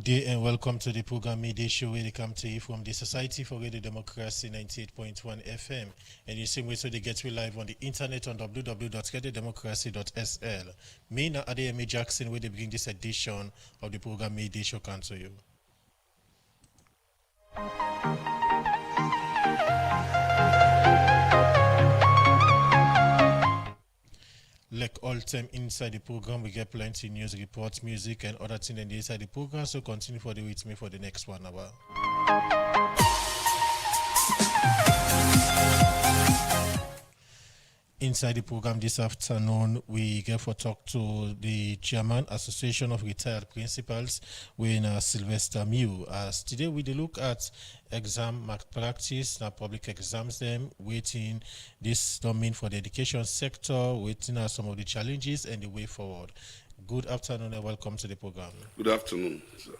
day and welcome to the program Midday Show where they come to you from the Society for Radio Democracy 98.1 FM. And the same way so they get you live on the internet on www.radiodemocracy.sl. Me now Adeyemi Jackson where they bring this edition of the program Midday Show come to you. Like all time inside the program, we get plenty news reports, music, and other things inside the program. So continue for the with me for the next 1 hour. Inside the program this afternoon, we get for talk to the Chairman Association of Retired Principals, Sylvester Mew. As today we look at exam malpractice, public exams, them waiting. This don't mean for the education sector, waiting some of the challenges and the way forward. Good afternoon and welcome to the program. Good afternoon, sir.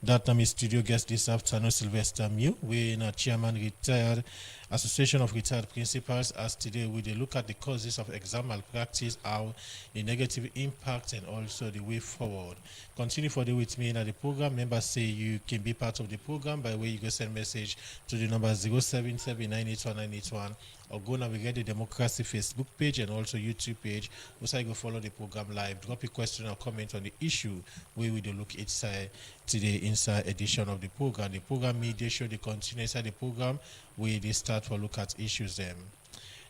That name is studio guest this afternoon, Sylvester Mew. We're Chairman Retired Association of Retired Principals. As today we look at the causes of exam malpractice, how the negative impact and also the way forward. Continue for the with me in the program. Members say you can be part of the program by way you go send message to the number 077981981 or go navigate the Democracy Facebook page and also YouTube page. Also, go follow the program live. Drop a question or comment on the issue where we do look inside today inside edition of the program. The program Midday Show, they continue inside the program where they start for look at issues them.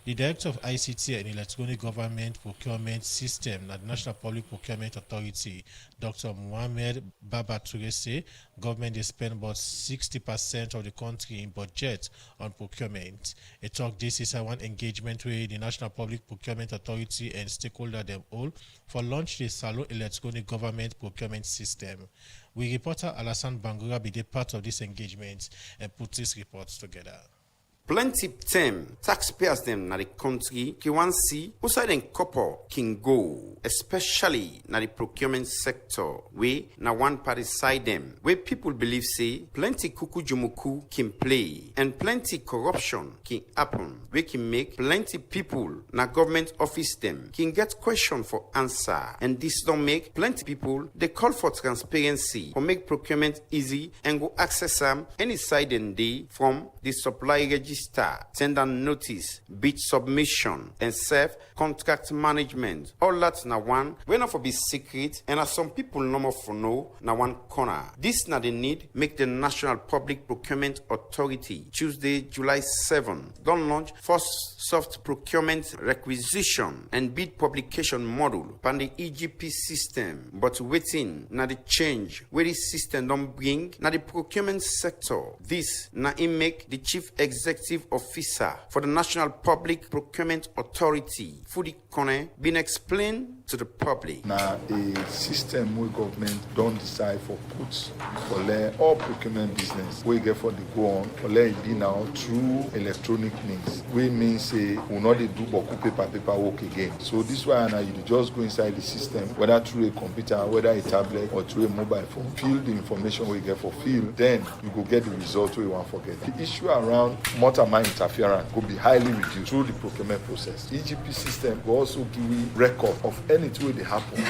The Director of ICT and Electronic Government Procurement System at the National Public Procurement Authority, Dr. Mohamed Babature, say government they spend about 60% of the country in budget on procurement. A talk this is one engagement with the National Public Procurement Authority and stakeholder them all for launch the Salon Electronic Government Procurement System. We reporter Alassane Bangura be the part of this engagement and put these reports together. Plenty time taxpayers them na the country can want see outside and couple can go, especially na the procurement sector where na one party side them where people believe say plenty kuku jumuku can play and plenty corruption can happen where can make plenty people na government office them can get question for answer, and this don't make plenty people they call for transparency for make procurement easy and go access them any side and day from the supply register, tender notice, bid submission, and self-contract management. All that na one, we not for be secret, and as some people no more for know, na one corner. This na the need, make the National Public Procurement Authority, Tuesday, July 7, don't launch first soft procurement requisition and bid publication module pan the EGP system, but waiting na the change where this system don't bring na the procurement sector. This na it make the Chief Executive Officer for the National Public Procurement Authority, Fudi Kone, been explained to the public. Now, a system where government don't decide for puts for all procurement business, we get for the go on, for let it be now through electronic means. We mean say, we not do boku paper work again. So this way now you just go inside the system, whether through a computer, whether a tablet or through a mobile phone, fill the information we get for fill, then you go get the result we want to forget. The issue around multi-mind interference could be highly reduced through the procurement process. EGP system will also give you record of anything that happen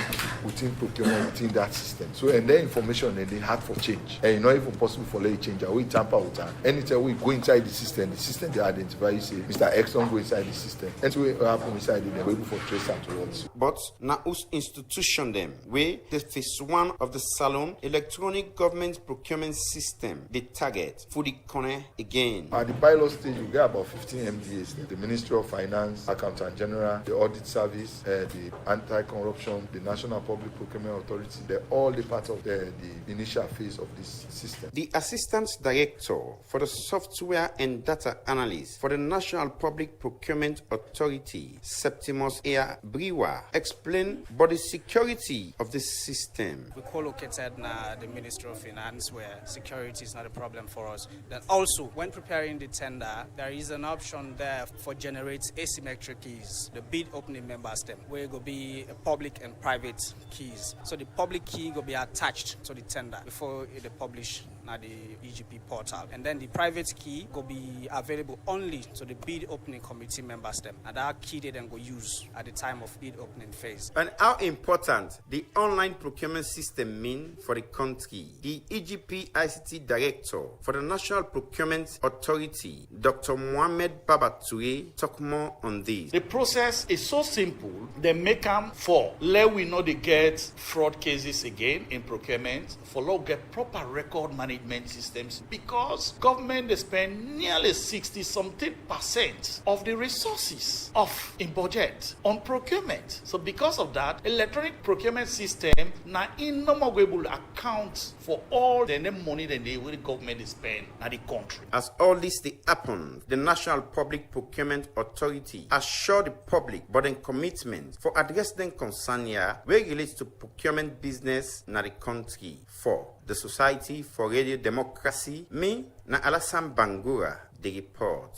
within procurement within that system. So and then information and they hard for change. And it's not even possible for lay change. We tamper with that. Anytime we go inside the system they identify you say Mr. X don't go inside the system. And so what happen inside it, they're able for trace afterwards. But now whose institution them where the phase one of the Salon Electronic Government Procurement System the target for the corner again. At the pilot stage, you get about 15 MDAs. The Ministry of Finance, Accountant General, the Audit Service, the Anti-Corruption, the National Public Procurement Authority. They're all the part of the initial phase of this system. The Assistant Director for the Software and Data Analyst for the National Public Procurement Authority, Septimus Air Briwa, explained about the security of the system. We co-located in the Ministry of Finance where security is not a problem for us. Then also, when preparing the tender, there is an option there for generate asymmetric keys, the bid opening member stem, where it will be a public and private keys. So the public key will be attached to the tender before they publish na the EGP portal. And then the private key will be available only to the bid opening committee members them. And that key they then go use at the time of bid opening phase. And how important the online procurement system mean for the country? The EGP ICT Director for the National Procurement Authority, Dr. Mohamed Babature, talk more on this. The process is so simple, they make them for let we know they get fraud cases again in procurement, for let get proper record management systems, because government they spend nearly 60-something% of the resources of in budget on procurement. So because of that, electronic procurement system now in no more able to account for all the money that the government is spend in the country. As all this they happen, the National Public Procurement Authority assure the public but in commitment for addressing concern here where relates to procurement business in the country. For the Society for Radio Democracy, me na Alassane Bangura, the report.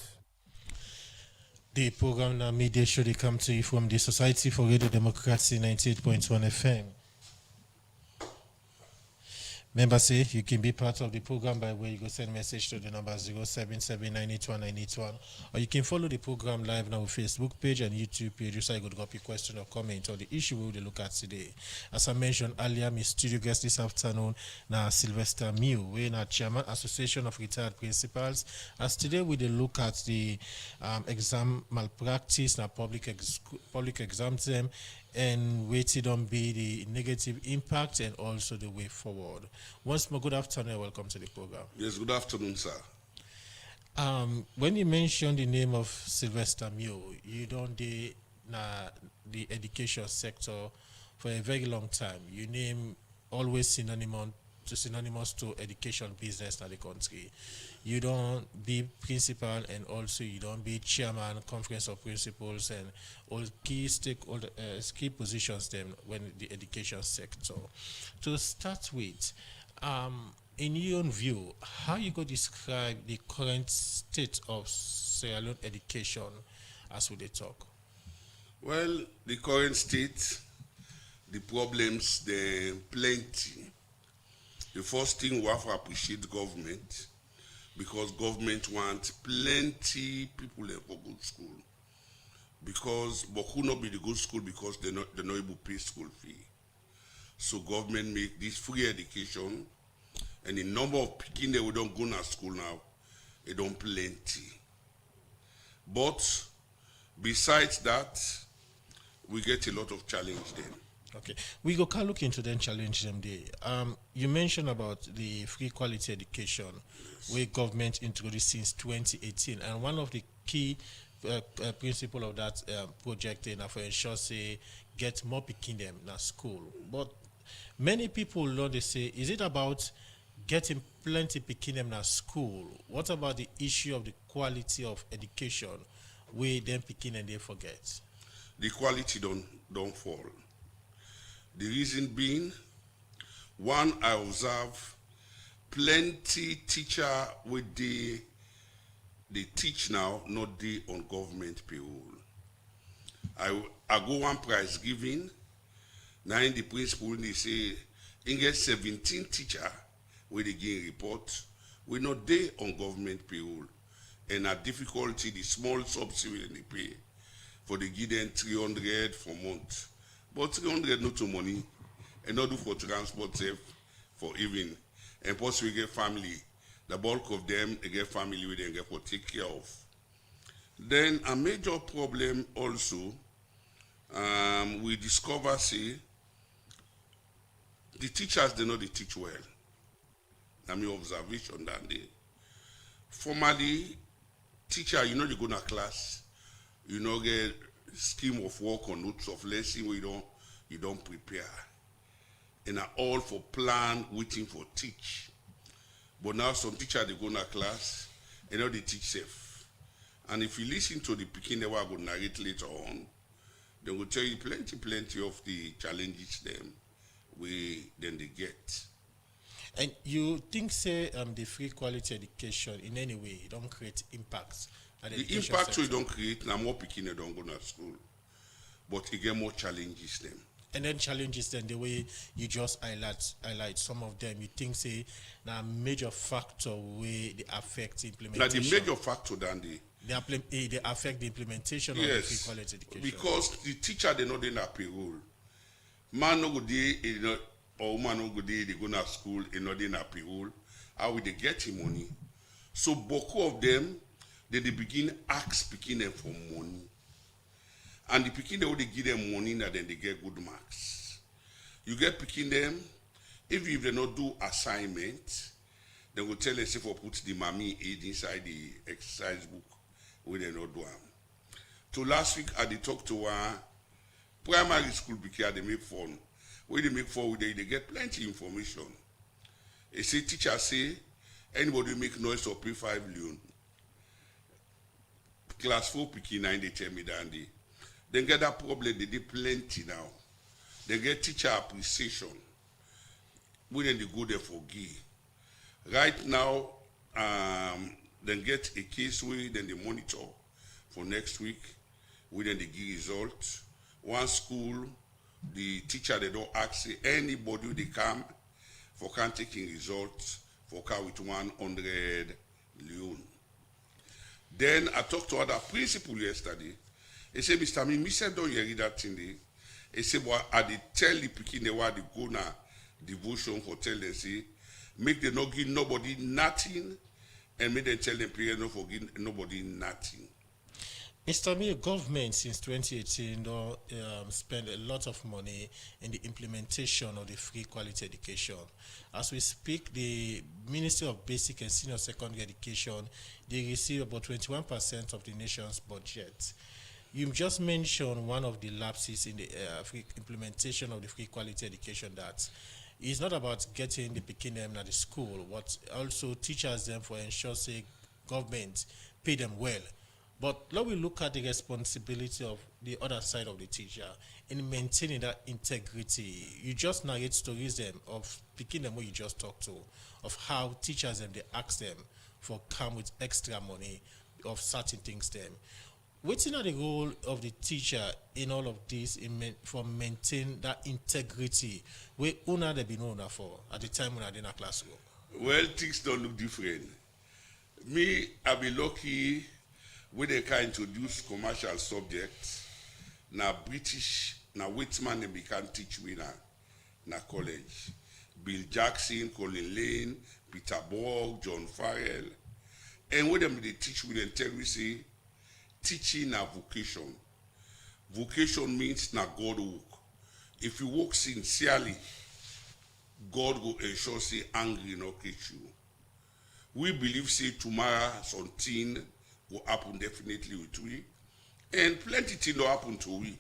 The program now media show they come to you from the Society for Radio Democracy 98.1 FM. Members say you can be part of the program by way you go send message to the number 077981981, or you can follow the program live now on Facebook page and YouTube page. So you could drop your question or comment on the issue we will look at today. As I mentioned earlier, my studio guest this afternoon now Sylvester Mew, we are Chairman Association of Retired Principals. As today we will look at the exam malpractice now public exams them, and waited on be the negative impact and also the way forward. Once more, good afternoon and welcome to the program. Yes, good afternoon, sir. When you mentioned the name of Sylvester Mew, you don't the education sector for a very long time. You name always synonymous to education business in the country. You don't be principal and also you don't be chairman, conference of principals and all key stakeholder key positions then when the education sector. To start with, in your own view, how you go describe the current state of Sierra Leone education as we talk? Well, the current state, the problems, they're plenty. The first thing we have to appreciate government, because government wants plenty people in for good school. Because but who not be the good school because they're not able to pay school fee. So government make this free education, and the number of picking that we don't go to school now, it don't plenty. But besides that, we get a lot of challenge then. Okay, we go can look into them challenge them there. You mentioned about the free quality education, yes, where government introduced since 2018, and one of the key principle of that project is for ensure say get more picking them in school. But many people know they say, is it about getting plenty picking them in school? What about the issue of the quality of education where them picking and they forget? The quality don't fall. The reason being, one, I observe plenty teacher with they teach now, not they on government payroll. I go one prize giving, now in the principal they say, in get 17 teacher where they gain report, we not they on government payroll. And a difficulty, the small subsidy they pay, for they give them 300 for month. But 300 not to money, and not do for transport safe for even. And plus we get family. The bulk of them, they get family we then get for take care of. Then a major problem also, we discover, say, the teachers, they know they teach well. I mean, observation that day. Formally, teacher, you know you go to class, you know get scheme of work or notes of lesson where you don't prepare. And are all for plan, waiting for teach. But now some teacher they go to class, and now they teach safe. And if you listen to the picking, they will go narrate later on, they will tell you plenty of the challenges them then they get. And you think say the free quality education in any way don't create impacts? The impact we don't create, now more picking they don't go to school. But it get more challenges them. And then challenges then the way you just highlight some of them. You think say now major factor way they affect Now implementation. the major factor than the They affect the implementation of the free yes, quality education. because the teacher they not in a payroll. Man no go dey, or woman no go dey, they go to school, they not in a payroll. How will they get him money? So both of them, they begin ask picking them for money. And the picking them, they give them money, and then they get good marks. You get picking them, if they not do assignment, they will tell us if I put the mommy aid inside the exercise book, we they not do them. So last week I did talk to primary school because they make fun. When they make fun, they get plenty information. They say teacher say anybody make noise or pay 5 million. Class 4 picking 9 they tell me that day. Then get that problem, they did plenty now. They get teacher appreciation. When they go there for give. Right now, then get a case where then they monitor for next week. We then they give results. One school, the teacher they don't ask say anybody they come for can taking results for car with 100 million. Then I talked to other principal yesterday. He said, Mr. Me said don't you read that thing there? He said, well, I did tell the picking the why they go now devotion for tell them say make them not give nobody nothing and make them tell them parents not forgive nobody nothing. Mr. Mayor, government since 2018 don't spend a lot of money in the implementation of the free quality education. As we speak, the Ministry of Basic and Senior Secondary Education, they receive about 21% of the nation's budget. You just mentioned one of the lapses in the free implementation of the free quality education, that it's not about getting the picking them at the school, but also teachers them for ensure say government pay them well. But let we look at the responsibility of the other side of the teacher in maintaining that integrity. You just narrate stories them of picking them what you just talked to, of how teachers them they ask them for come with extra money of certain things them. What's in the role of the teacher in all of this for maintain that integrity where una they been known for at the time when I did in a classroom? Well, things don't look different. Me, I be lucky when they can introduce commercial subjects. Now British, now Whitman they can teach me na college. Bill Jackson, Colin Lane, Peter Borg, John Farrell. And when they teach me, they tell me say, teaching a vocation. Vocation means na God work. If you work sincerely, God will ensure say angry no catch you. We believe say tomorrow something will happen definitely with we. And plenty things will happen to we. To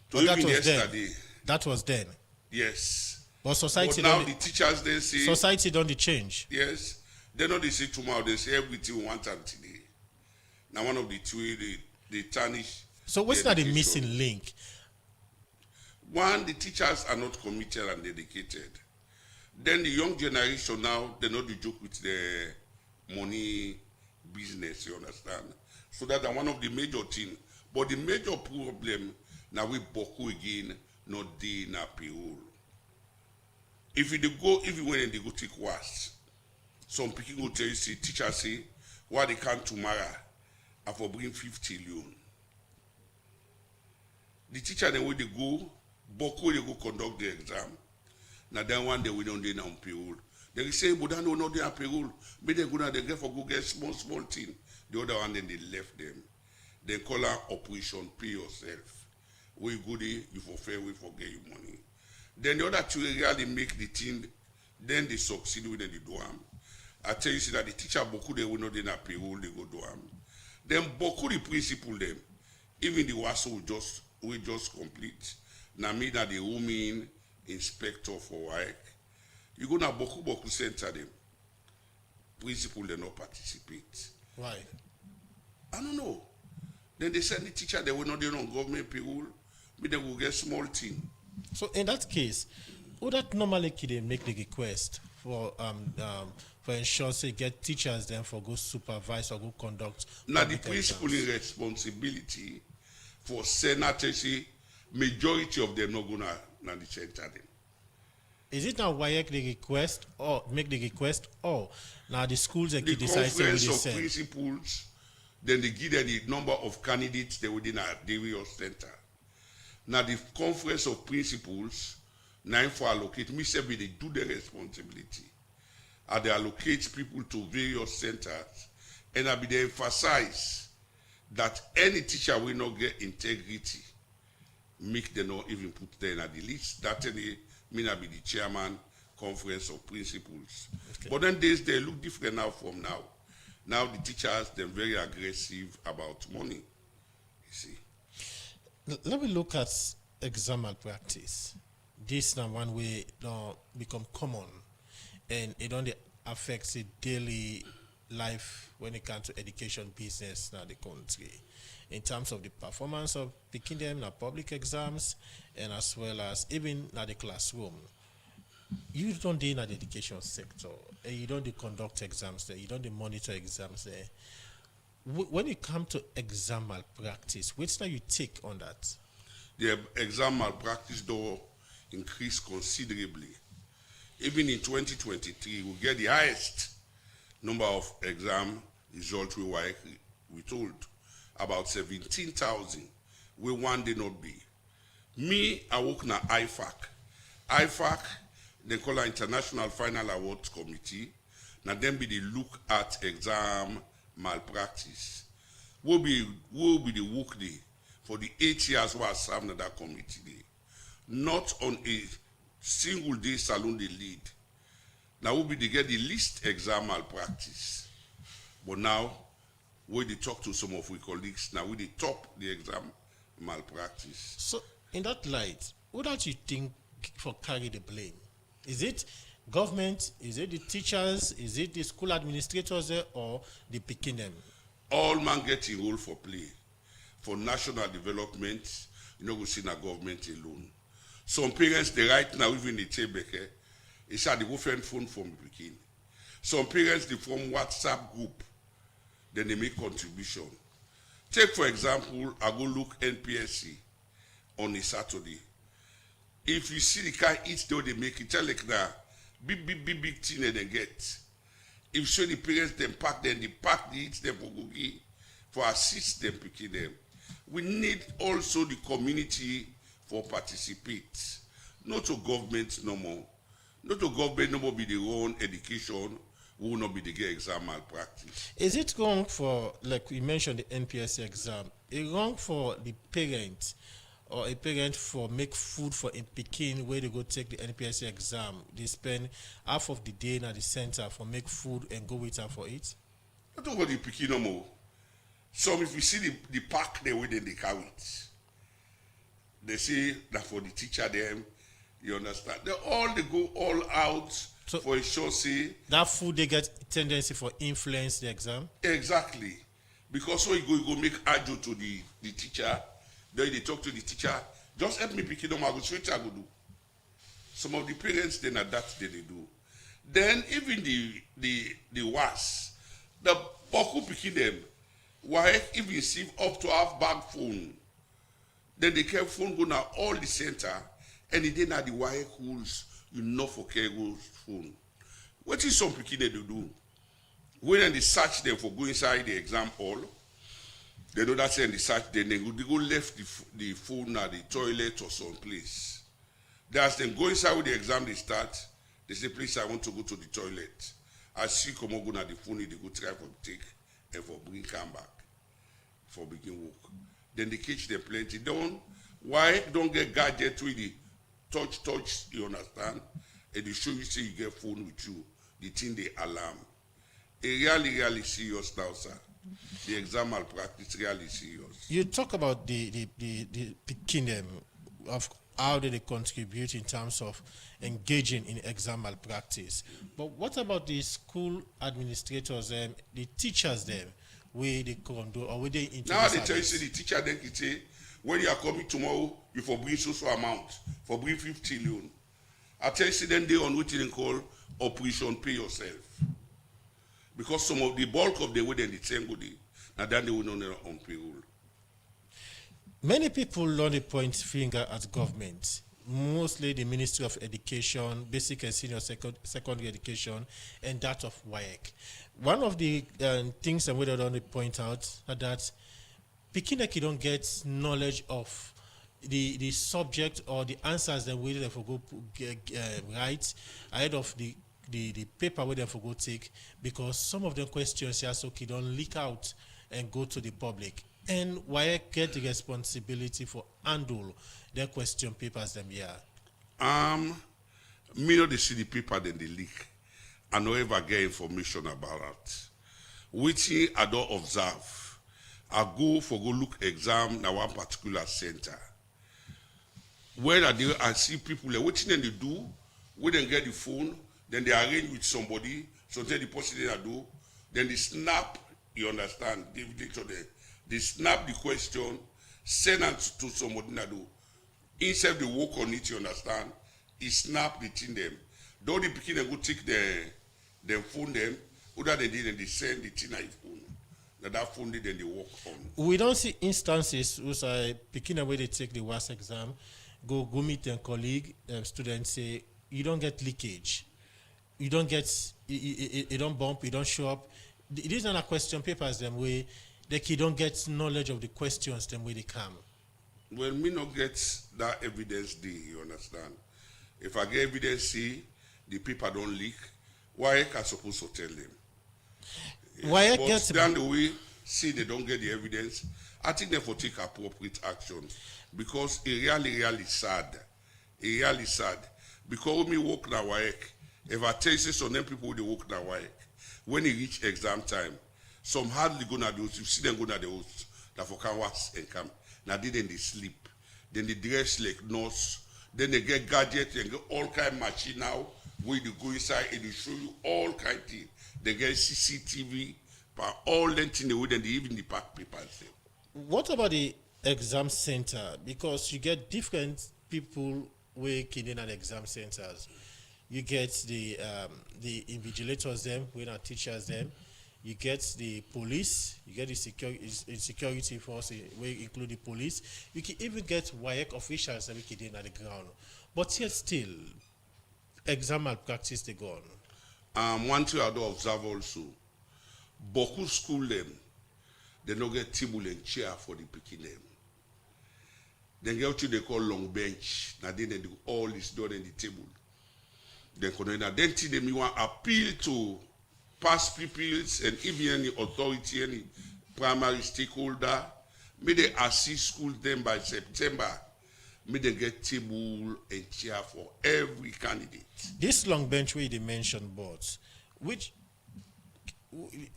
But that even was yesterday. then. That was then. Yes. But society But now don't the teachers then say society don't change. yes. They know they say tomorrow, they say everything we want and today. Now one of the two they tarnish. So what's not the education. missing link? One, the teachers are not committed and dedicated. Then the young generation now, they know the joke with the money business, you understand? So that's one of the major things. But the major problem now we boku again, not day na payroll. If you went and they go take worse, some people will tell you, say, teacher say, why they can't tomorrow, I for bring 50 million. The teacher then when they go, Boko they go conduct the exam. Now then one day we don't do on payroll. They say, but I know not they are payroll. But they go now, they get for go get small thing. The other one then they left them. They call her operation pay yourself. Where you go there, you for fair, we forget your money. Then the other two really make the thing, then they succeed when they do them. I tell you see that the teacher Boku they will not in a payroll, they go do them. Then Boku the principal them, even the WASO we just complete. Now me that the woman inspector for work. You go now Boku center them. Principal they not participate. Why? I don't know. Then they send the teacher they will not do on government payroll, but they will get small thing. So in that case, would that normally could they make the request for ensure say get teachers then for go supervise or go conduct? Now the public principal exams? responsibility for senators, majority of them not gonna na the center then. Is it now WAEC the request or make the request, or now the schools that The decide to conference of send? principals, then they give them the number of candidates they within a various center. Now the conference of principals, now for allocate, me say they do the responsibility. And they allocate people to various centers, and I be they emphasize that any teacher will not get integrity, make them not even put them at the list. That any mean I be the chairman conference of principals. Okay. But then days they look different now from now. Now the teachers they're very aggressive about money. You see. Let me look at exam malpractice. This now one way don't become common, and it only affects the daily life when it comes to education business now the country, in terms of the performance of picking them in public exams, and as well as even at the classroom. You don't do in the education sector, and you don't conduct exams there, you don't monitor exams there. When it comes to exam malpractice, which now you take on that? The exam malpractice though increased considerably. Even in 2023, we get the highest number of exam results we told about 17,000. We one day not be. Me, I work na IFAC. IFAC, they call it International Final Awards Committee. Now then be the look at exam malpractice. Will be the work day for the 8 years where I served in that committee day. Not on a single day salon they lead. Now will be they get the least exam malpractice. But now, when they talk to some of our colleagues, now we they top the exam malpractice. So, in that light, what do you think for carry the blame? Is it government? Is it the teachers? Is it the school administrators there, or the picking them? All man get a role for play. For national development, you know, we see na government alone. Some parents, they right now, even the Chebeke, they say they go find phone from the beginning. Some parents, they form WhatsApp group, then they make contribution. Take, for example, I go look NPSC on a Saturday. If you see the car each day they make it, tell like that big thing they get. If you show the parents them pack them, they pack the each them for Googie, for assist them picking them. We need also the community for participate. Not to government no more. Not to government no more be the own education, we will not be the get exam malpractice. Is it wrong for, like we mentioned, the NPSC exam? Is it wrong for the parent or a parent for make food for in Pekin where they go take the NPSC exam? They spend half of the day at the center for make food and go with her for it? Not over the picking no more. So if you see the pack there where they carry it, they say that for the teacher them, you understand. They go all out so for a show say. That food they get tendency for influence the exam? Exactly. Because so you go make ajo to the teacher, then they talk to the teacher, just help me pick it up, I go straight I go do. Some of the parents then at that they do. Then even the WAS, the Boku picking them, why even receive up to half bag phone. Then they kept phone go now all the center, and it didn't have the wire rules, you know for cargo phone. What is some picking they do? When they search them for go inside the exam hall, they know that's in the search, then they go left the phone at the toilet or someplace. As them go inside with the exam they start, they say, please, I want to go to the toilet. I see come on go na the phone, they go try for take and for bring come back for begin work. Then they catch them plenty. Why don't get gadget with the touch, you understand? And they show you say you get phone with you, the thing they alarm. It really serious now, sir. The exam malpractice really serious. You talk about the picking them of how they contribute in terms of engaging in exam malpractice. But what about the school administrators, the teachers them, where they condo or where they interview? Now they tell you say the teacher then can say, when you are coming tomorrow, you for bring so amount, for bring 50 loan. I tell you say then they on what they call operation pay yourself. Because some of the bulk of the way then the same go day, now then they will not on payroll. Many people only point finger at government. mostly the Ministry of Education, basic and senior secondary education, and that of WAEC. One of the things that we don't point out are that Pikineki don't get knowledge of the subject or the answers that we for go write ahead of the paper we for go take, because some of the questions here so don't leak out and go to the public. And why get the responsibility for handle their question papers them here? Me know they see the paper then they leak. I no ever get information about it. Which I don't observe. I go look exam na one particular center. Where I see people like what then they do, we then get the phone, then they arrange with somebody, so tell the person they do, then they snap, you understand, they snap the question, send it to somebody that do. Instead they work on it, you understand, he snap the thing them. Don't the pikin them go take the phone them, other than they send the thing on phone. Now that phone then they work on. We don't see instances where picking away they take the WAS exam, go meet their colleague, students say, you don't get leakage. You don't get, you don't bump, you don't show up. These are not question papers them way the kid don't get knowledge of the questions them way they come. Well, me not get that evidence D, you understand? If I get evidence C, the paper don't leak, why I supposed to tell them? Why I but get down the way, see they don't get the evidence, I think they for take appropriate action. Because it really sad. It really sad. Because when me work na WAEC, if I tell you some them people they work na WAEC, when it reach exam time, some hardly go na the host. You see them go na the host, that for can was and come. Now then they sleep. Then they dress like nurse. Then they get gadgets and get all kind of machine now. Where they go inside and they show you all kind of things. They get CCTV, but all that thing they would then they even the pack papers. What about the exam center? Because you get different people working in an exam centers. You get the invigilators them, we not teachers them. You get the police, you get the security force, we include the police. You can even get WAEC officials that we can in at the ground. But yet still, exam malpractice they go on. One thing I do observe also, Boku school them, they don't get table and chair for the picking them. Then get what they call long bench. Now they do all this done in the table. Then think them you want appeal to past pupils and even any authority, any primary stakeholder. May they assist school them by September. May they get table and chair for every candidate. This long bench where they mentioned boards, which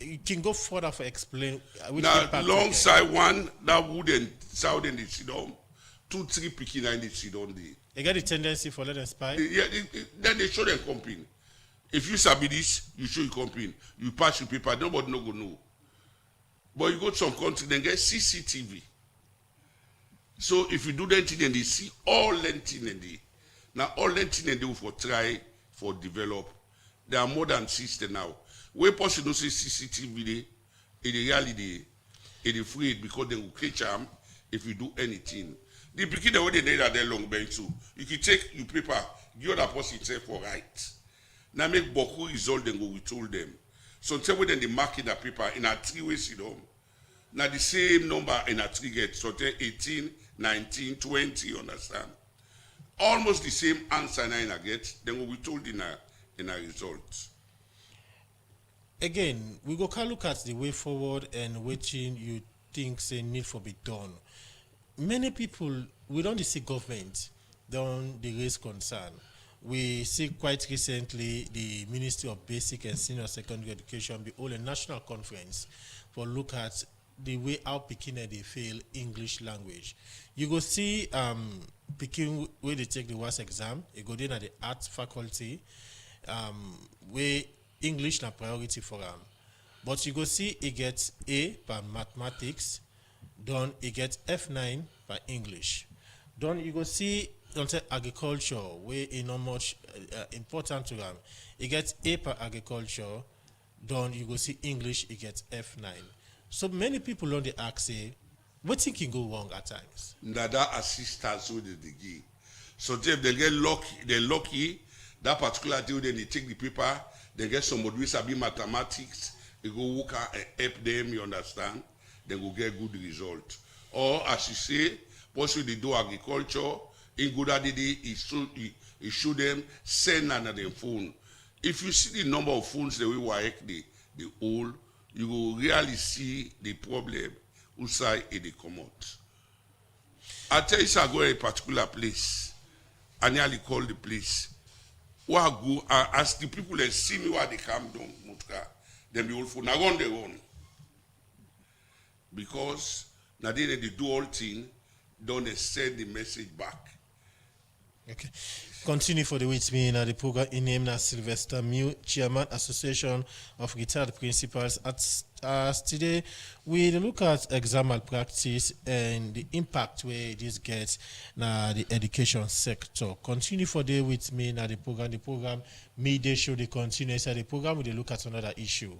you can go further for explain. Now, alongside one that wouldn't southern the sit down, 2-3 picking in the sit down there. They get the tendency for let them spy. Yeah, then they show them company. If you sabi this, you show you company. You pass your paper, nobody no go know. But you go to some country, then get CCTV. So if you do that thing, then they see all that thing and they. Now all that thing they do for try, for develop. There are more than 60 now. Where person don't say CCTV, in the reality, it is afraid because they will catch them if you do anything. The beginning when they need that long bench too. You can take your paper, give that person say for right. Now make Boku result then go we told them. So tell when they mark in that paper in a 3 ways you know. Now the same number in a 3 get so tell 18, 19, 20, you understand? Almost the same answer now in a get, then we told in a result. Again, we go can look at the way forward and what you think say need for be done. Many people, we don't see government, don't they raise concern. We see quite recently the Ministry of Basic and Senior Secondary Education be hold a national conference for look at the way how Pekin they fail English language. You go see Pekin where they take the WAS exam, you go in at the arts faculty, where English na priority for them. But you go see it gets A by mathematics, then it gets F9 by English. Then you go see agriculture, where is not much important to them. It gets A per agriculture, then you go see English, it gets F9. So many people on the ask say, what can go wrong at times? That assistance with the give. So if they get lucky, they're lucky, that particular day, then they take the paper, they get somebody who sabi mathematics, they go work and help them, you understand? They go get good result. Or as you say, possibly they do agriculture, in good idea, he show them, send another phone. If you see the number of phones the way WAEC the old, you will really see the problem outside they come out. I tell you, I go to a particular place. I nearly call the place. Where I go, I ask the people that see me where they come down, then the old phone, I go on their own. Because now they do all thing, don't they send the message back. Okay. Continue for the with me in the program in name as Sylvester Mew, Chairman Association of Retired Principals. As today, we look at exam malpractice and the impact where this gets na the education sector. Continue for the with me in the program. The program midday show the continue. So the program will look at another issue.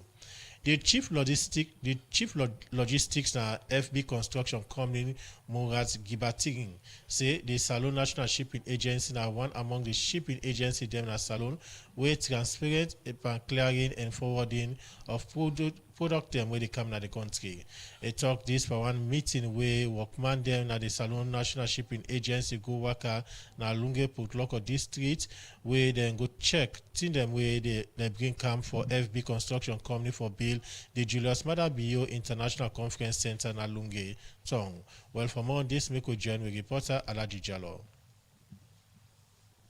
The chief logistics na FB Construction Company Murat Gibatigin say the Salon National Shipping Agency na one among the shipping agency them na Salon where transparent upon clearing and forwarding of product them where they come na the country. They talk this for one meeting where workman them na the Salon National Shipping Agency go waka na Lunge Putloko district where then go check tin them where they bring camp for FB Construction Company for build the Julius Maada Bio International Conference Center na Lunge Tong. Well, for more on this, make we join with reporter Alaji Jallo.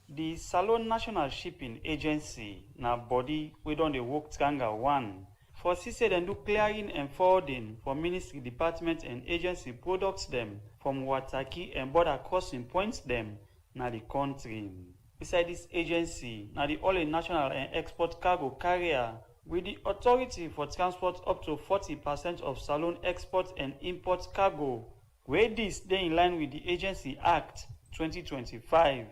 The Salon National Shipping Agency na body we don dey work tranga one for see say dem do clearing and forwarding for ministry department and agency products them from Wataki and border crossing points them na the country. Beside this agency na the only national and export cargo carrier with the authority for transport up to 40% of Salon export and import cargo, where this dey in line with the Agency Act 2025.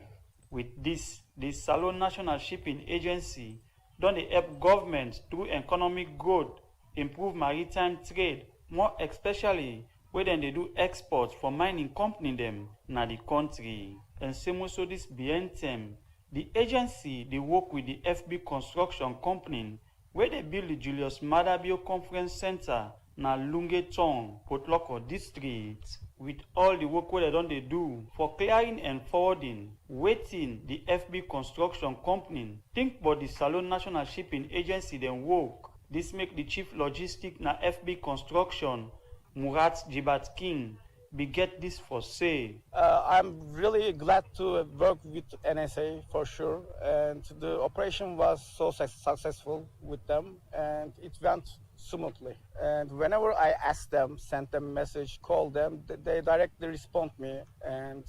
With this, the Salon National Shipping Agency don dey help government through economic growth, improve maritime trade, more especially where dem dey do export for mining company them na the country. And same also this BNTM, the agency dey work with the FB Construction Company where they build the Julius Maada Bio Conference Center na Lunge Tong, Potloko district. With all the work where they don dey do for clearing and forwarding, waiting the FB Construction Company think about the Salon National Shipping Agency then work. This make the chief logistic na FB Construction, Murat Gibatigin, be get this for say. I'm really glad to work with NSA for sure, and the operation was so successful with them, and it went smoothly. And whenever I ask them, send them message, call them, they directly respond me, and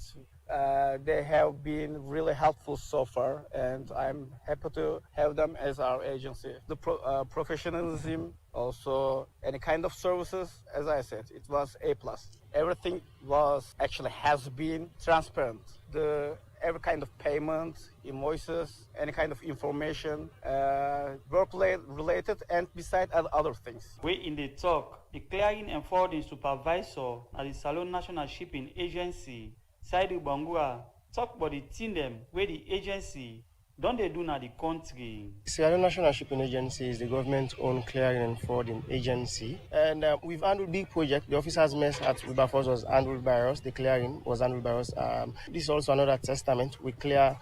they have been really helpful so far, and I'm happy to have them as our agency. The professionalism, also any kind of services, as I said, it was A+. Everything has been transparent. Every kind of payment, invoices, any kind of information, work related, and beside other things. We in the talk, the clearing and forwarding supervisor at the Salon National Shipping Agency, Saidu Bangura, talk about the team them where the agency don't they do na the country. Sierra Leone National Shipping Agency is the government-owned clearing and forwarding agency, and we've handled big projects. The officers' mess at Wilberforce was handled by us. The clearing was handled by us. This is also another testament. We clear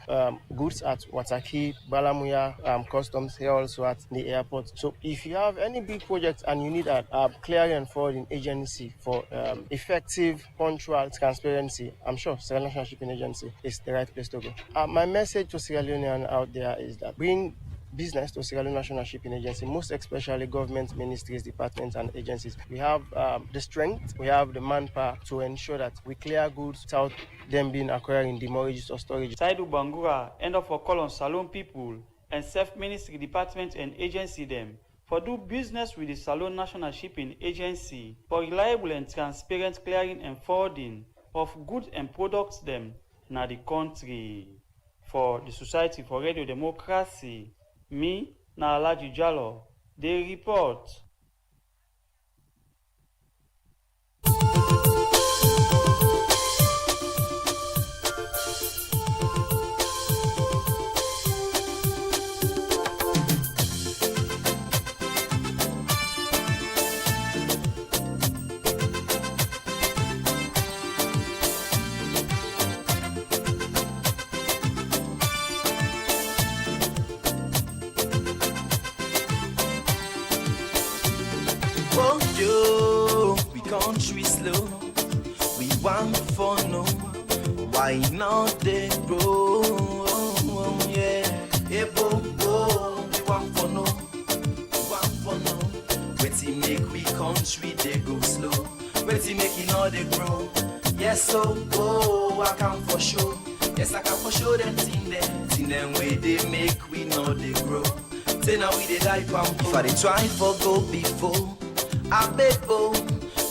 goods at Wataki, Balamuya, customs here also at the airport. So if you have any big project and you need a clearing and forwarding agency for effective, punctual transparency, I'm sure Sierra Leone National Shipping Agency is the right place to go. My message to Sierra Leonean out there is that bring business to Sierra Leone National Shipping Agency, most especially government ministries, departments, and agencies. We have the strength, we have the manpower to ensure that we clear goods without them being acquired in demorages or storage. Saidu Bangura end up for call on Salon people and self-ministry department and agency them for do business with the Salon National Shipping Agency for reliable and transparent clearing and forwarding of goods and products them na the country. For the Society for Radio Democracy, me, na Alaji Jallo, they report. country slow. We want for no, why not they grow? Yeah, hey, bo, we want for no, wetin make we country they go slow, wetin make it all they grow. Yes, so I can for sure. Yes, I can for sure them thing them way they make we know they grow. Say now we they die pampo. If I they try for go before, I beg oh,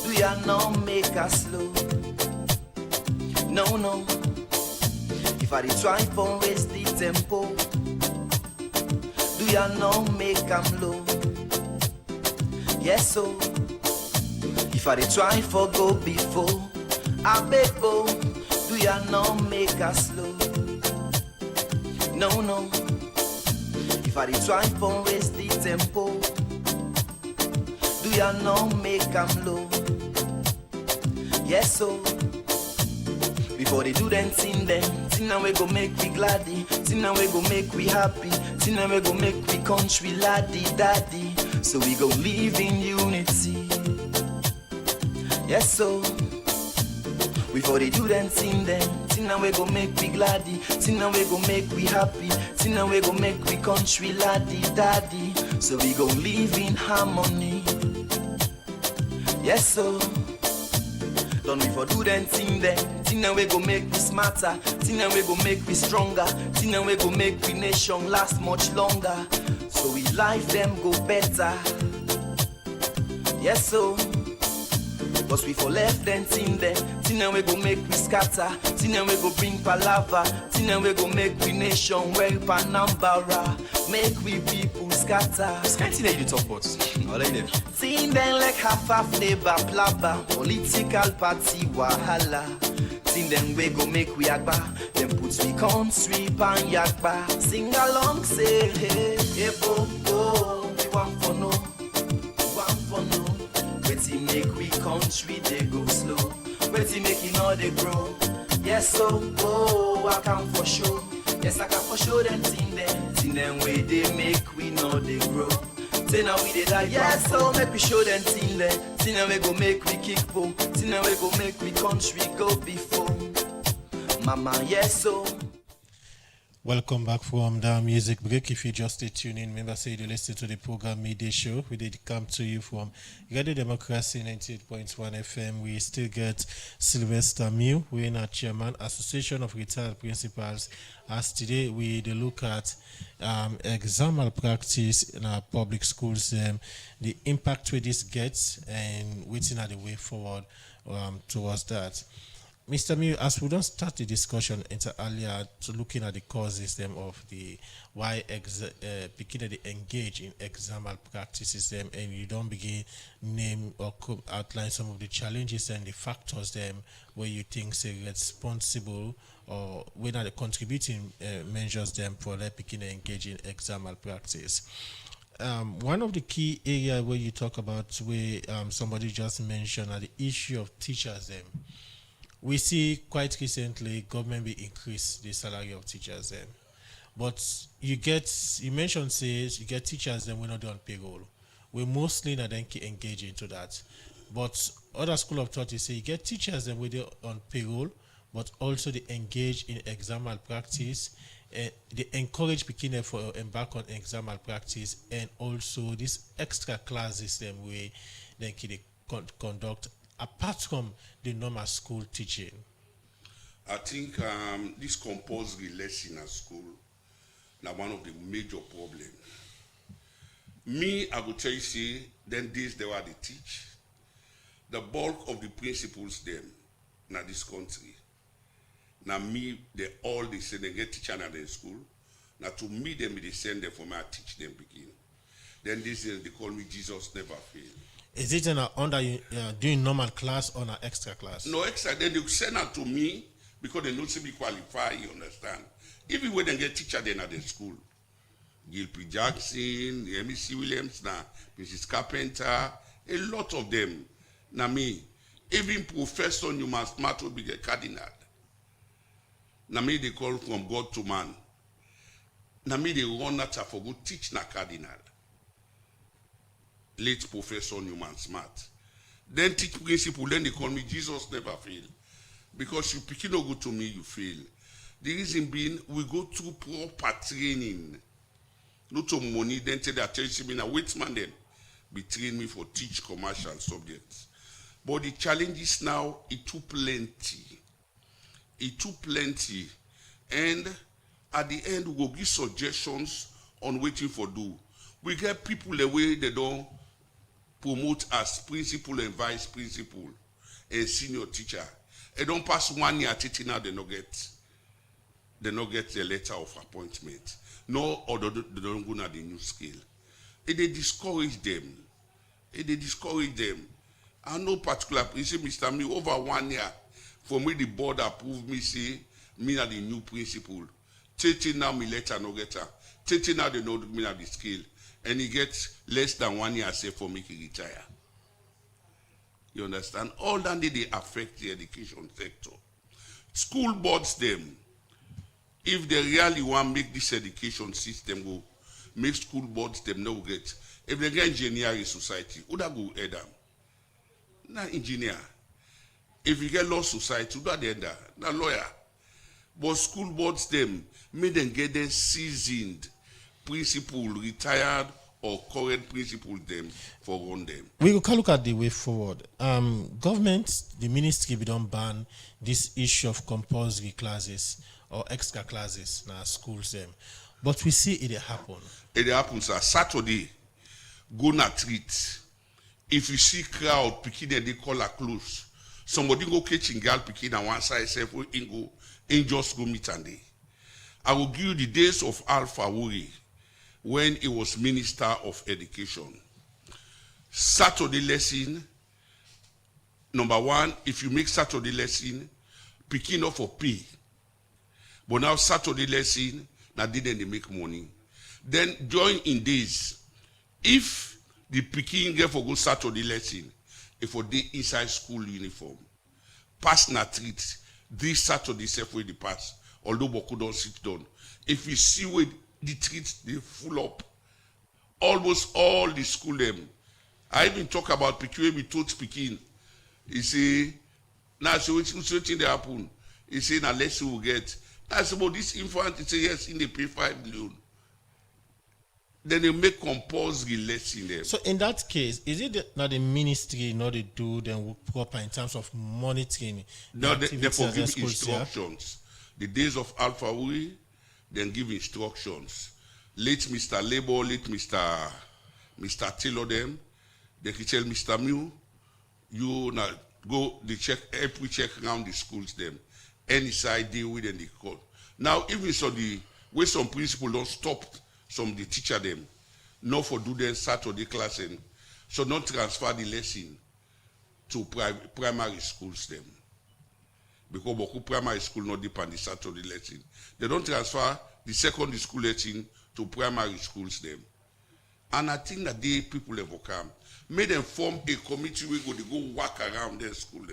do ya not make us slow? No. If I they try for raise the tempo, do ya not make am low? Yes, so if I they try for go before, I beg oh, do ya not make us slow? No. If I dey try for raise the tempo, do ya not make am low? Yes, so before they do them thing now we go make we gladdy, thing now we go make we happy, thing now we go make we country laddie daddy. So we go live in unity. Yes, so before they do them thing now we go make we gladdy, thing now we go make we happy, thing now we go make we country laddie daddy. So we go live in harmony. Yes, so don't we for do them thing now we go make we smarter, thing now we go make we stronger, thing now we go make we nation last much longer. So we life them go better. Yes, so cause we for left them thing now we go make we scatter, thing now we go bring palava, thing now we go make we nation well panambara, make we people scatter. This kind of thing that you talk about, I like them. Thing them like half labor plaba, political party wahala. Thing them we go make we agba, them put we country pan yakba. Sing along say hey bo, we want for no. Wetin make we country they go slow, wetin make it all they grow. Yes, so I can for sure. Yes, I can for sure them thing them way they make we know they grow. Say now we they die. Yes, so make we show them thing them we go make we kick po, thing them we go make we country go before. Mama, yes, so. Welcome back from the music break. If you just stay tuned in, remember say you listen to the program Midday Show. We did come to you from Radio Democracy 98.1 FM. We still get Sylvester Mew, we are chairman, Association of Retired Principals. As today we look at exam malpractice in our public schools, the impact where this gets, and waiting at the way forward towards that. Mr. Mew, as we don't start the discussion earlier to looking at the causes of the why beginning to engage in exam malpractices and you don't begin name or outline some of the challenges and the factors where you think say responsible or when are the contributing measures for that beginning engage in exam malpractice. One of the key areas where you talk about where somebody just mentioned are the issue of teachers we see quite recently government will increase the salary of teachers but you mentioned says you get teachers we're not on payroll. We mostly not engage into that. But other school of thought say you get teachers we're on payroll, but also they engage in exam malpractice. They encourage beginner for embark on exam malpractice and also these extra classes where they conduct apart from the normal school teaching. I think this compulsory lesson at school now one of the major problems. Me, I will tell you, say, then days they were they teach. The bulk of the principals them now this country. Now me, they say they get teacher in their school. Now to me them they send them for me, I teach them begin. Then this is they call me Jesus never fail. Is it under doing normal class or an extra class? No extra. Then they send her to me because they don't see me qualify. You understand? Even when they get teacher, then at the school, Gilpy Jackson, M.C. Williams, now Mrs. Carpenter, a lot of them. Now me, even Professor Newman Smart will be a cardinal. Now me they call from God to man. Now me they run that for go teach na cardinal. Late Professor Newman Smart. Then teach principle, then they call me Jesus never fail. Because you pick it no good to me, you fail. The reason being, we go through proper training. Not to money, then tell the attention me now, wait man then. Be train me for teach commercial subjects. But the challenges now, it too plenty. It too plenty. And at the end, we will give suggestions on waiting for do. We get people the way they don't promote as principal and vice principal and senior teacher. They don't pass 1 year teaching now, they not get the letter of appointment. No, or they don't go na the new scale. They discourage them. They discourage them. I know particular, you see, Mr. Me, over 1 year, for me, the board approved me, say, me na the new principal. Teaching now, me letter no get her. Teaching now, they know me na the scale. And he gets less than 1 year, say, for me to retire. You understand? All that they affect the education sector. School boards them. If they really want to make this education system go, make school boards them no get. If they get engineering society, who that go head them? Not engineer. If you get law society, who that head them? Not lawyer. But school boards them, make them get them seasoned principal, retired or current principal them for run them. We will look at the way forward. Government, the ministry, we don't ban this issue of compulsory classes or extra classes in our schools them. But we see it happen. It happens on Saturday. Go na treat. If you see crowd picking and they call her close, somebody go catching girl picking on one side, say for go and just go meet and day. I will give you the days of Alpha Wuri when he was Minister of Education. Saturday lesson, number one, if you make Saturday lesson, picking up for pay. But now Saturday lesson, now didn't they make money. Then join in days. If the picking get for go Saturday lesson, if for day inside school uniform, pass na treat, this Saturday self way the pass, although Boku don't sit down. If you see where the treats they full up, almost all the school them. I even talk about picking, we told speaking. He say, now so which thing they happen? He say, now let's see who get. That's about this infant. He say, yes, in the pay 5 million. Then they make compulsory lesson there. So in that case, is it not the ministry not they do them work proper in terms of monitoring? No, they give instructions. The days of Alpha Wuri, then give instructions. Let Mr. Labor, let Mr. Taylor them. They can tell Mr. Mew, you now go the check every check around the schools them. Any side deal with them they call. Now even so the way some principal don't stop some the teacher them, not for do their Saturday class and so not transfer the lesson to primary schools them. Because Boku primary school not depend the Saturday lesson. They don't transfer the secondary school lesson to primary schools them. And I think that they people ever come. Make them form a committee where they go walk around their school.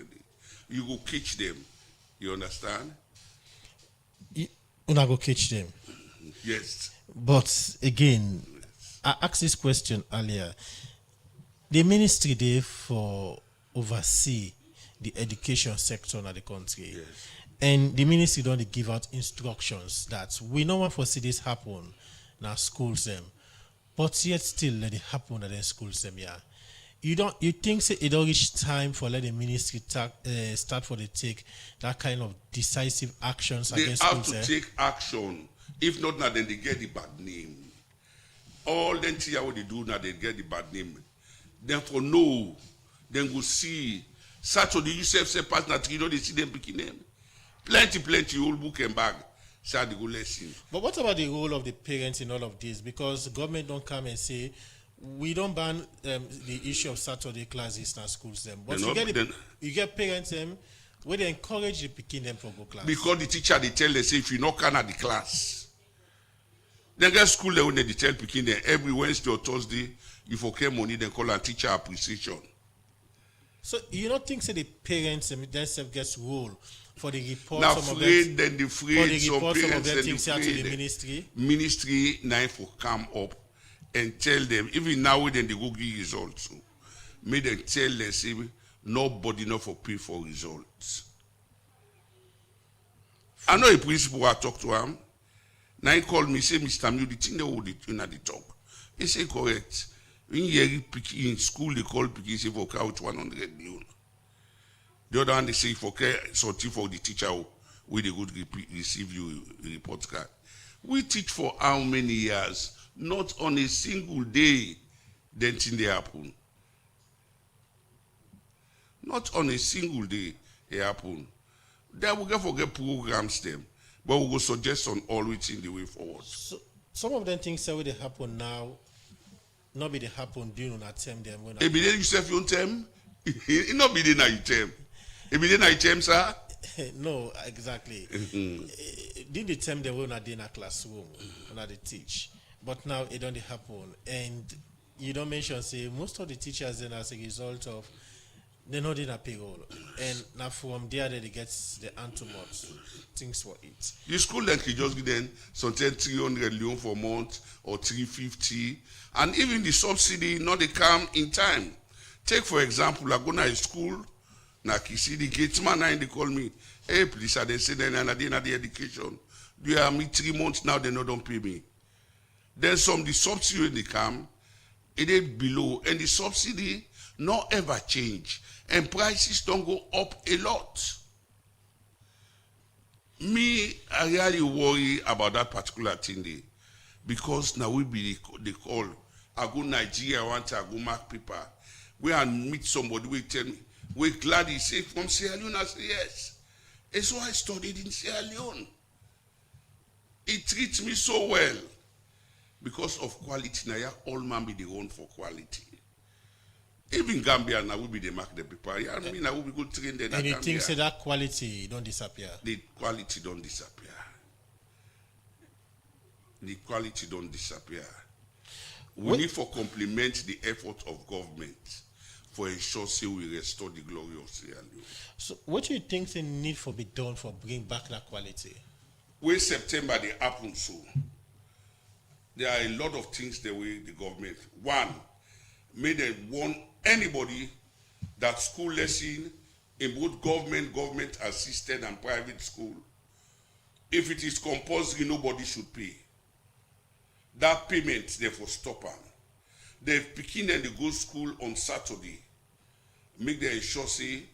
You go catch them. You understand? You not go catch them. Yes. But again, I asked this question earlier. The ministry there for oversee the education sector in the country. Yes. And the ministry don't give out instructions that we don't want to see this happen in our schools them. But yet still let it happen at the schools them, yeah. You think say it don't reach time for let the ministry start for the take that kind of decisive actions against schools? They have to take action. If not, now then they get the bad name. All them see what they do now, they get the bad name. Therefore, no. Then go see. Saturday, you say partner, you know they see them picking them. Plenty, old book and bag. Say they go lesson. But what about the role of the parents in all of this? Because the government don't come and say, we don't ban the issue of Saturday classes in our schools them. But you get parents them where they encourage the picking them for go class. Because the teacher they tell them say if you not can at the class. Then get school they when they tell picking them every Wednesday or Thursday, you for care money, they call a teacher appreciation. So you don't think say the parents themselves gets role for the report now some afraid, then the afraid some parents then the the ministry? Ministry now for come up and tell them, even now when they go give results, so make them tell them, say, nobody not for pay for results. I know a principal, I talked to him. Now he called me, say, Mr. Mew, the thing they would in the talk. He said, correct. When you in school, they call Piki, say, for couch 100 million. The other one, they say, for sorting for the teacher, we they would receive you a report card. We teach for how many years? Not on a single day, then thing they happen. Not on a single day, it happen. Then we forget programs them, but we will suggest on always in the way forward. So, some of them things that will happen now, not be they happen during an attempt them. When If you yourself your term, it not be the night term. If you night term, sir. No, exactly. Did the term they were not in a classroom, when they teach, but now it don't happen. And you don't mention say most of the teachers then as a result of they're not in a payroll, and now from there they get the antidote things for it. The school then can just give them sometimes 300 loan for a month or 350, and even the subsidy not they come in time. Take for example, I go to school, now you see the gateman and they call me, hey please, I say then I didn't the education. Do you have me 3 months now? They don't pay me. Then some the subsidy when they come, it is below, and the subsidy not ever change, and prices don't go up a lot. Me, I really worry about that particular thing there, because now we be the call. I go Nigeria, I want to go mark paper. We and meet somebody, we tell me, we glad he say from Sierra Leone. I say yes. And so I studied in Sierra Leone. It treats me so well because of quality. Now, all man be the one for quality. Even Gambia now will be the mark the people. I mean, I will be good trained there. And you think say that quality don't disappear? The quality don't disappear. The quality don't disappear. We need to complement the effort of government for ensure say we restore the glory of Sierra Leone. So what do you think they need for be done for bring back that quality? When September they happen so, there are a lot of things the way the government. One, made them warn anybody that school lesson in both government assisted and private school, if it is compulsory, nobody should pay. That payment therefore stop them. They picking and they go to school on Saturday. Make them ensure say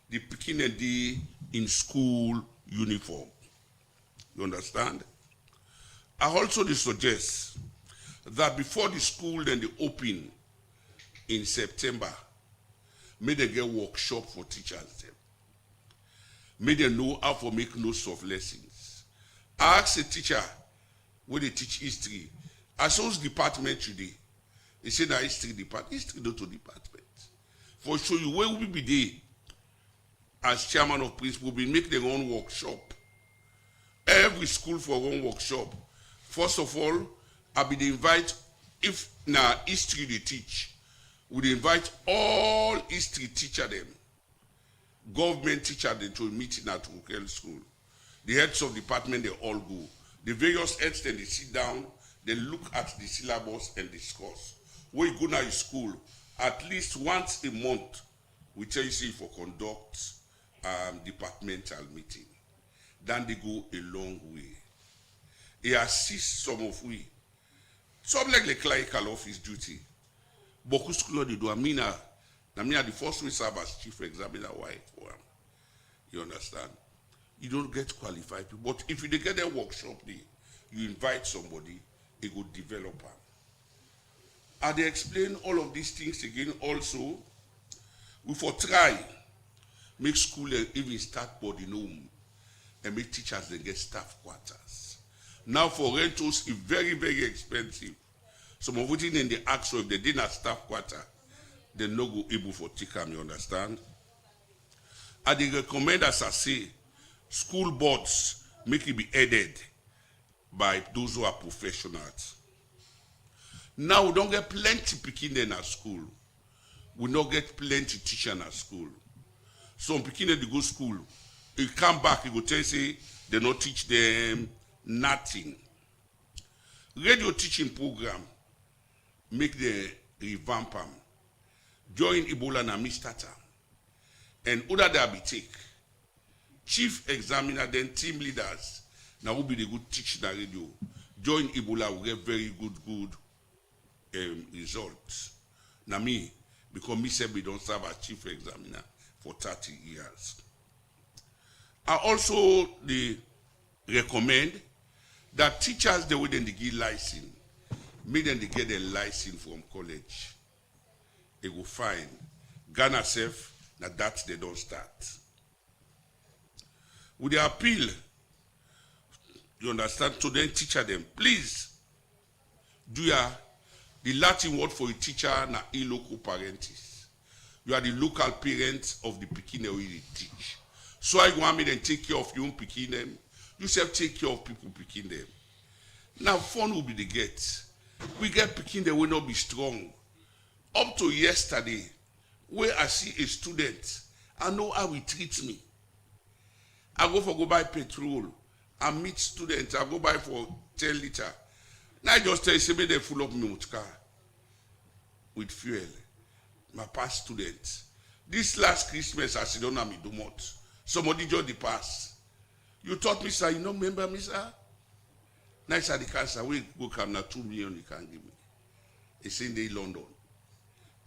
the picking and they in school uniform. You understand? I also suggest that before the school then they open in September, may they get workshop for teachers them. May they know how to make notes of lessons. I asked a teacher where they teach history. I saw his department today. He said that history department, history not to department. For show you where we be there as chairman of principal, we make their own workshop. Every school for one workshop. First of all, I be invite, if now history they teach, we invite all history teacher them, government teacher them to a meeting at Rukel school. The heads of department, they all go. The various heads then they sit down, they look at the syllabus and discuss. When you go to your school, at least once a month, we tell you say for conduct departmental meeting. Then they go a long way. It assists some of we. Some like the clerical office duty. Boku school they do. I mean, the first we serve as chief examiner white for them. You understand? You don't get qualified people. But if you get a workshop there, you invite somebody, it will develop them. And they explain all of these things again also. We for try make school even start boarding home and make teachers then get staff quarters. Now for rentals, it's very, very expensive. Some of it in the ask, so if they didn't have staff quarter, they're not go able for take them, you understand? And they recommend, as I say, school boards make it be headed by those who are professionals. Now we don't get plenty picking in our school. We don't get plenty teaching at school. Some picking they go school, you come back, you go tell you say they not teach them nothing. Radio teaching program make the revamp them. Join Ebola and Mistata. and other that be take. Chief examiner, then team leaders. Now will be the good teaching the radio. Join Ebola will get very good results. Now me, because me said we don't serve as chief examiner for 30 years. I also recommend that teachers they wouldn't get license, make them they get a license from college. They go fine. Ghana self, now that they don't start. With the appeal, you understand, to then teacher them, please, the Latin word for a teacher na illoco parentis. You are the local parents of the pikin where you teach. So I go and me then take care of your own pikin them. You self take care of people picking them. Now fun will be the get. We get picking them will not be strong. Up to yesterday, where I see a student, I know how he treats me. I go buy petrol. I meet students. I go buy for 10 liter. Now I just tell you, say, they full up me with car with fuel. My past students. This last Christmas, I said, don't have me do much. Somebody just the pass. You taught me, sir, you don't remember me, sir? Nice at the cancer, we go come now 2 million you can give me. It's in the London.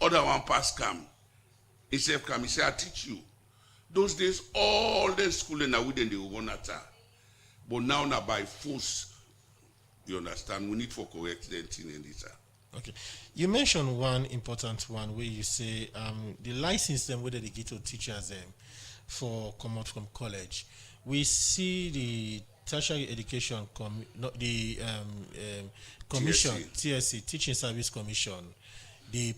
Other one pass come. He said, come, he said, I teach you. Those days, all the schooling are within the one attack. But now by force, you understand, we need for correct the thing in this. Okay. You mentioned one important one where you say the license them whether they get to teachers them for come out from college. We see the tertiary education commission, TSC, Teaching Service Commission. They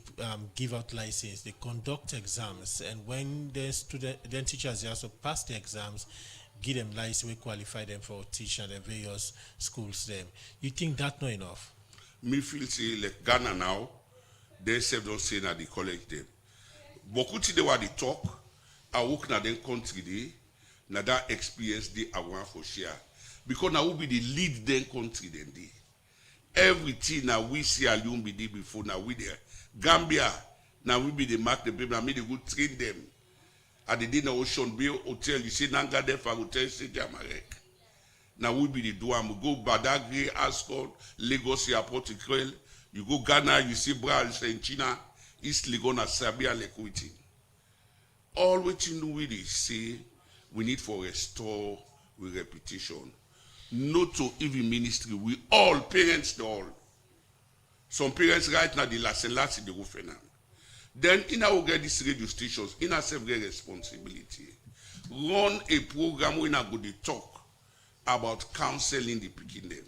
give out license, they conduct exams, and when the teachers they also pass the exams, give them license, we qualify them for teaching at the various schools. Them, you think that's not enough? Me feel say like Ghana now, they self don't say that the college them. Bokuti they were the talk, I work na them country they, na that experience they I want for share. Because now will be the lead them country then they. Everything now we see Alium be there before now we there. Gambia, now we be the mark the people, now me they go train them. At the dinner Ocean Bay Hotel, you see Nanga there for Hotel City Amarek. Now we be the Duam, we go Badagry, Ascot, Lagos Airport, you go Ghana, you see Brazil, China, East Legon, Sabia, Lekwiti. All what you know we say, we need for restore with repetition. Not to even ministry, we all, parents, all. Some parents right now, the last they go for now. Then in our get these radio stations, in our self-get responsibility, run a program when I go to talk about counseling the picking them.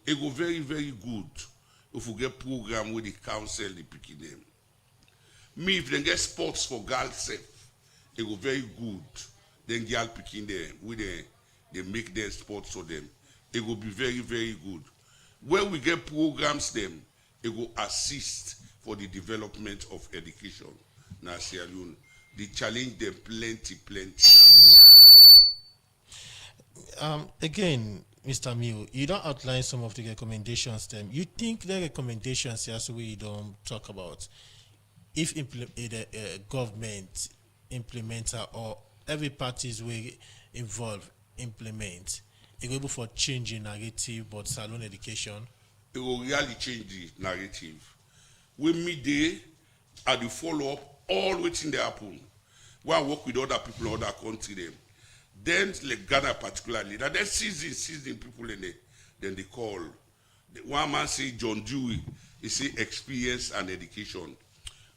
It go very, very good if we get program where they counsel the picking them. Me, if they get sports for girls safe, it go very good. Then girl picking them, where they make their sports for them. It will be very, very good. When we get programs them, it will assist for the development of education. Now, Sierra Leone, they challenge them plenty now. Again, Mr. Miu, you don't outline some of the recommendations them. You think the recommendations that's what you don't talk about. If the government implementer or every parties will involve implement, it will be for changing narrative but salon education. It will really change the narrative. When me there, I do follow up all waiting they happen. When I work with other people in other country them. Then like Ghana particularly, that they season people in there, then they call. One man say John Dewey, he say experience and education.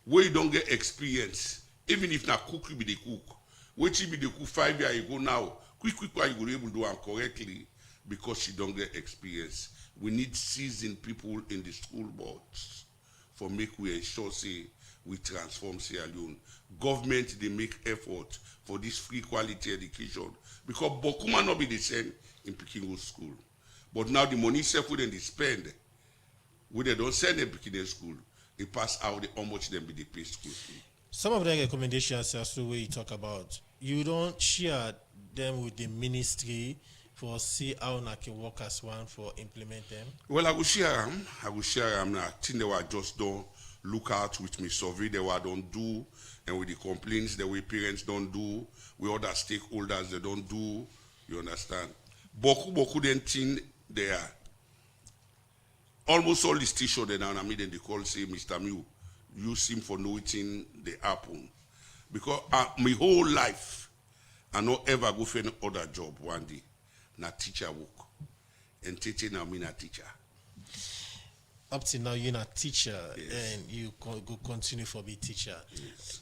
Where you don't get experience, even if na cook you be the cook. Wait you be the cook 5 years ago now, quick why you will able to do them correctly because you don't get experience. We need seasoned people in the school boards for make we ensure say we transform Sierra Leone. Government they make effort for this free quality education because Bokuma not be the same in Peking school. But now the money self when they spend, when they don't send them Peking school, they pass out how much them be they pay school fee. Some of the recommendations also where you talk about, you don't share them with the ministry for see how I can work as one for implement them? Well, I will share them. Now. I think they were just done look out with me, survey the what don't do, and with the complaints the way parents don't do, with other stakeholders they don't do, you understand? Boku then thing there. Almost all the stations they now they call say Mr. Mew, you seem for knowing the happen. Because my whole life I not ever go for any other job one day. Na teacher work. And teaching now mean a teacher. Up till now, you're not teacher, Yes. and you go continue for be teacher. Yes.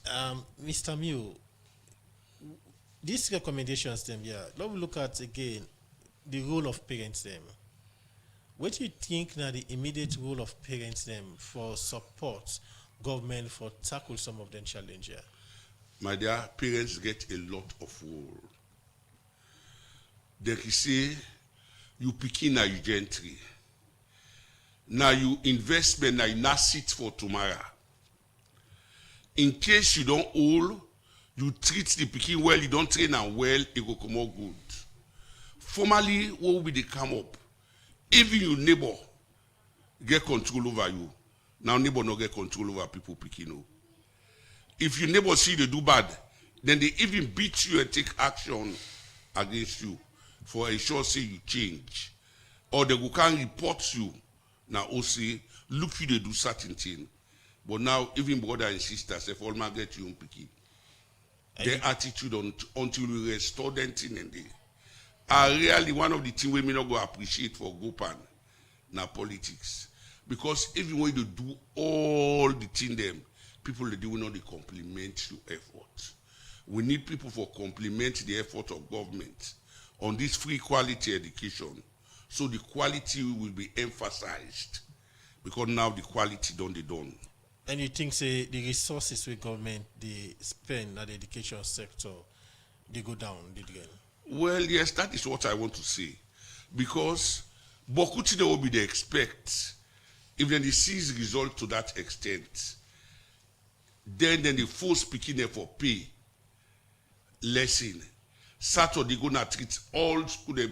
Mr. Mew, these recommendations, them, yeah. Let me look at again the role of parents, them. What do you think now the immediate role of parents, them, for support government for tackle some of them challenges? My dear, parents get a lot of role. They can say, you picking now you gentry. Now you investment, now you not sit for tomorrow. In case you don't hold, you treat the picking well, you don't train them well, it will come out good. Formally, what will be the come up? Even your neighbor get control over you. Now neighbor not get control over people picking up. If your neighbor see they do bad, then they even beat you and take action against you for a sure say you change. Or they go can report you. Now also look you they do certain thing. But now even brother and sisters, if all man get you on picking. Their attitude until we restore them thing and they are really one of the things we may not go appreciate for Gopan now politics. Because even when you do all the thing them, people they will not compliment your effort. We need people for compliment the effort of government on this free quality education. So the quality will be emphasized. Because now the quality done. And you think, say, the resources with government they spend at the education sector, they go down, did again? Well, yes, that is what I want to say. Because Bokuti will be the expect. If then they sees result to that extent, then the force picking them for pay lesson. Saturday gonna treat all school, the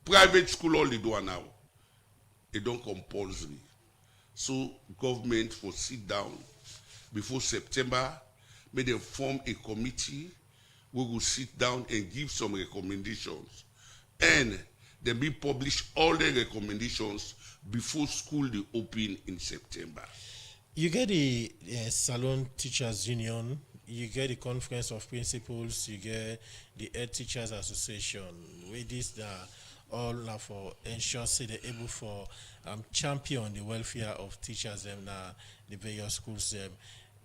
private school all they do now. They don't compulsory. So government will sit down before September, may them form a committee. We will sit down and give some recommendations. And then we publish all the recommendations before school they open in September. You get the Salon Teachers Union, you get the Conference of Principals, you get the Head Teachers Association. With this, all now for ensure say they're able for champion the welfare of teachers them now the various schools them.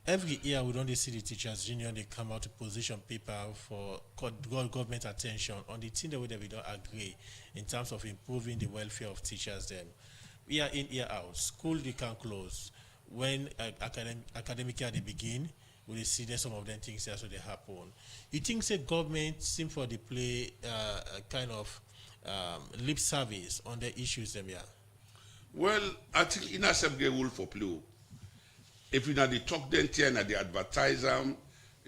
Every year we don't see the Teachers Union, they come out to position paper for government attention on the thing that we don't agree in terms of improving the welfare of teachers them. We are in, year out. School they can close. When academic year they begin, we see that some of them things that's what they happen. You think say government seem for the play a kind of lip service on the issues them here? Well, I think in a get rule for play. If you know they talk then here and they advertise them,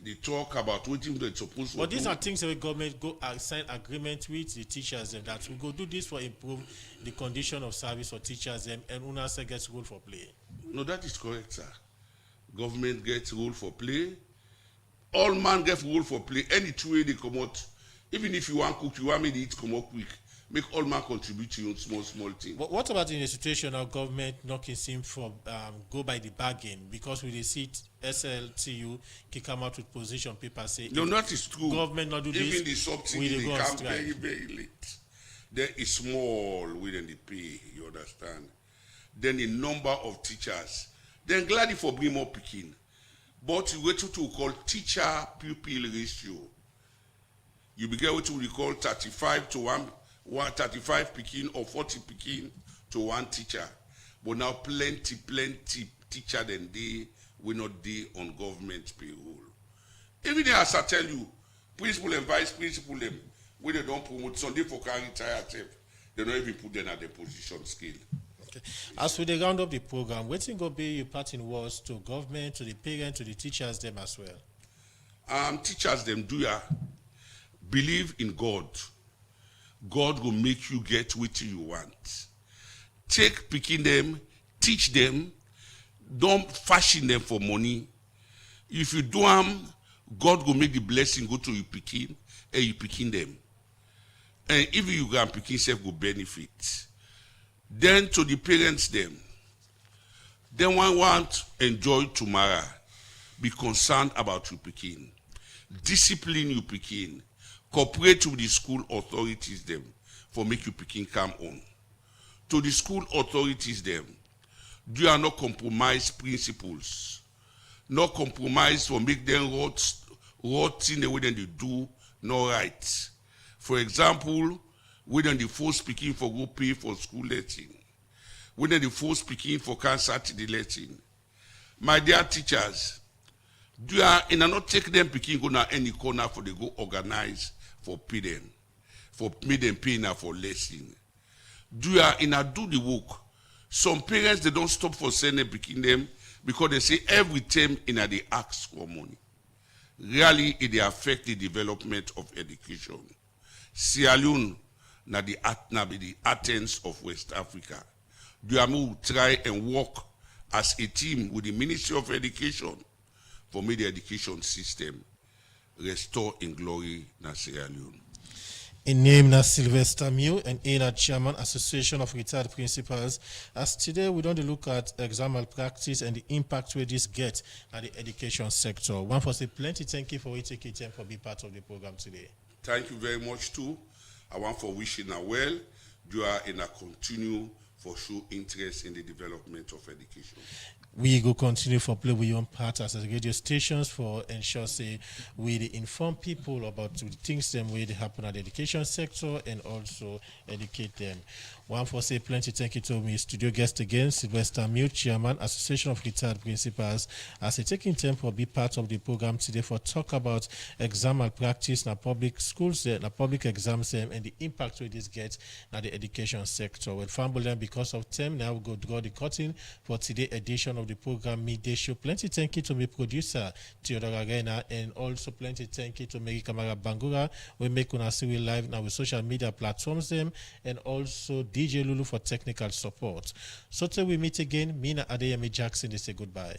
they talk about what they're supposed to do. But these are things that the government go sign agreement with the teachers them that we go do this for improve the condition of service for teachers them and UNASA gets role for play. No, that is correct, sir. Government gets role for play. All man get role for play. Any two way they come out. Even if you want cook, you want me to eat come out quick. Make all man contribute to your small thing. But what about in a situation of government knocking him for go by the bargain because we see SLTU can come out with position paper say no, that is true. Government not do even this. The subsidy they come very, very late. There is small within the pay, you understand. Then the number of teachers. Then gladly for bring more picking. But you get to call teacher pupil ratio. You begin what we call 35 to 35 picking or 40 picking to one teacher. But now plenty teacher than they will not be on government payroll. Even as I tell you, principal and vice principal them, when they don't promote Sunday for carry retire they don't even put them at the position scale. Okay. As we round up the program, what thing go be your parting words to government, to the parents, to the teachers them as well? Teachers them do ya believe in God. God will make you get what you want. Take picking them, teach them. don't fashion them for money. If you do them, God will make the blessing go to you picking, and you picking them. And if you can picking self go benefit. Then to the parents them. Then one want enjoy tomorrow. Be concerned about you picking. Discipline you picking. Cooperate with the school authorities them for make you picking come on. To the school authorities them, do you not compromise principles. Not compromise for make them rotten the way they do no right. For example, when they force speaking for go pay for school lesson. When they force speaking for cancer to the lesson. My dear teachers, do you not take them picking go na any corner for they go organize for pay them. For make them pay now for lesson. Do you do the work? Some parents they don't stop for sending picking them because they say every term they ask for money. Really, it affect the development of education. Sierra Leone na the Athens of West Africa. Duamu try and work as a team with the Ministry of Education for make the education system restore in glory na Sierra Leone. In name na Sylvester Mew and in Chairman Association of Retired Principals. As today we don't look at exam malpractice and the impact where this get at the education sector. One for say plenty thank you for taking time for being part of the program today. Thank you very much too. I want for wishing her well. You are in a continue for show interest in the development of education. We go continue for play with your part as radio stations for ensure say we inform people about the things them way they happen at the education sector and also educate them. One for say plenty thank you to me studio guest again, Sylvester Mew, Chairman, Association of Retired Principals, as a taking time for be part of the program today for talk about exam malpractice na public schools, na public exams and the impact where this gets na the education sector. Well, fumble them because of time. Now we go draw the curtain for today's edition of the program Midday Show. Plenty thank you to my producer Theodore Arena and also plenty thank you to Mary Kamara Bangura. We make una see we live now with social media platforms them and also DJ Lulu for technical support. So till we meet again, Mina Adeyemi Jackson, they say goodbye.